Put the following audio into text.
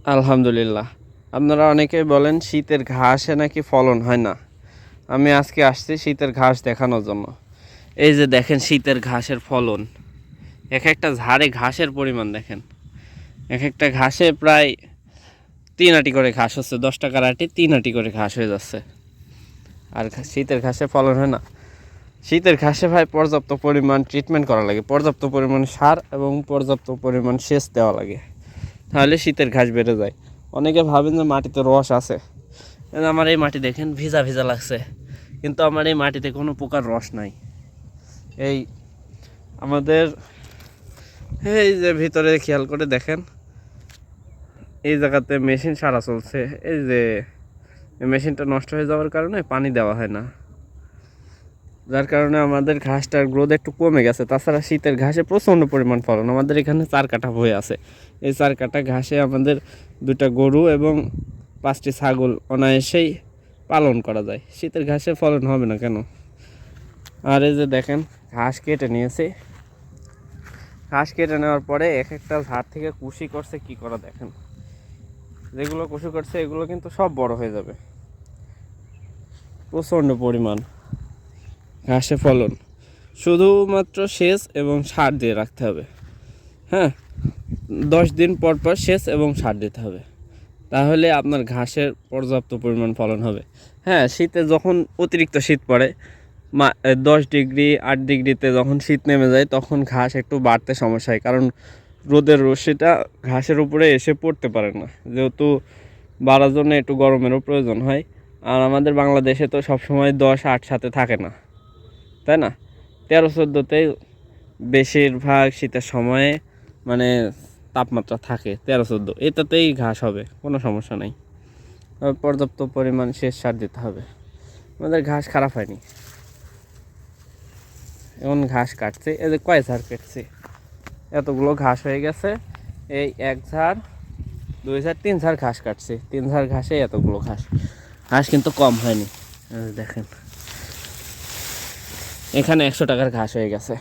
আলহামদুলিল্লাহ। আপনারা অনেকেই বলেন শীতের ঘাসে নাকি ফলন হয় না। আমি আজকে আসছি শীতের ঘাস দেখানোর জন্য। এই যে দেখেন শীতের ঘাসের ফলন, এক একটা ঝাড়ে ঘাসের পরিমাণ দেখেন। এক একটা ঘাসে প্রায় 3 আটি করে ঘাস হচ্ছে, 10 টাকার আটি 3 আটি করে ঘাস হয়ে যাচ্ছে। আর শীতের ঘাসে ফলন হয় না। শীতের ঘাসে ভাই পর্যাপ্ত পরিমাণ ট্রিটমেন্ট করা লাগে, পর্যাপ্ত পরিমাণ সার এবং পর্যাপ্ত পরিমাণ সেচ দেওয়া লাগে, তাহলে শীতের ঘাস বেড়ে যায়। অনেকে ভাবেন যে মাটিতে রস আছে। আমার এই মাটি দেখেন ভিজা ভিজা লাগছে, কিন্তু আমার এই মাটিতে কোনো প্রকার রস নাই। এই আমাদের এই যে ভিতরে খেয়াল করে দেখেন, এই জায়গাতে মেশিন সারা চলছে। এই যে মেশিনটা নষ্ট হয়ে যাওয়ার কারণে পানি দেওয়া হয় না, যার কারণে আমাদের ঘাসটার গ্রোথ একটু কমে গেছে। তাছাড়া শীতের ঘাসে প্রচণ্ড পরিমাণ ফলন। আমাদের এখানে 4 কাঠা বয়ে আছে। এই 4 কাঠা ঘাসে আমাদের 2টা গরু এবং 5টি ছাগল অনায়াসেই পালন করা যায়। শীতের ঘাসে ফলন হবে না কেন? আর এই যে দেখেন ঘাস কেটে নিয়েছে। ঘাস কেটে নেওয়ার পরে এক একটা ঝাড় থেকে কুশি করছে, কি করা দেখেন। যেগুলো কুশি করছে এগুলো কিন্তু সব বড় হয়ে যাবে। প্রচণ্ড পরিমাণ ঘাসে ফলন, শুধুমাত্র সেচ এবং সার দিয়ে রাখতে হবে। হ্যাঁ, 10 দিন পর পর সেচ এবং সার দিতে হবে, তাহলে আপনার ঘাসের পর্যাপ্ত পরিমাণ ফলন হবে। হ্যাঁ, শীতে যখন অতিরিক্ত শীত পড়ে, 10 ডিগ্রি 8 ডিগ্রিতে যখন শীত নেমে যায়, তখন ঘাস একটু বাড়তে সমস্যা হয়, কারণ রোদের রশ্মিটা ঘাসের উপরে এসে পড়তে পারে না, যেহেতু বাড়ার জন্য একটু গরমেরও প্রয়োজন হয়। আর আমাদের বাংলাদেশে তো সবসময় 10-8 সাথে থাকে না, তাই না? 13-14তেই বেশিরভাগ শীতের সময়ে মানে তাপমাত্রা থাকে 13-14, এটাতেই ঘাস হবে, কোনো সমস্যা নেই। পর্যাপ্ত পরিমাণ সেচ সার দিতে হবে। আমাদের ঘাস খারাপ হয়নি, এখন ঘাস কাটছে। এই যে কয় ঝাড় কাটছে, এতগুলো ঘাস হয়ে গেছে। এই 1 ঝাড় 2 ঝাড় 3 ঝাড় ঘাস কাটছে। 3 ঝাড় ঘাসে এতগুলো ঘাস। ঘাস কিন্তু কম হয়নি। দেখেন এখানে 100 টাকার ঘাস হয়ে গেছে।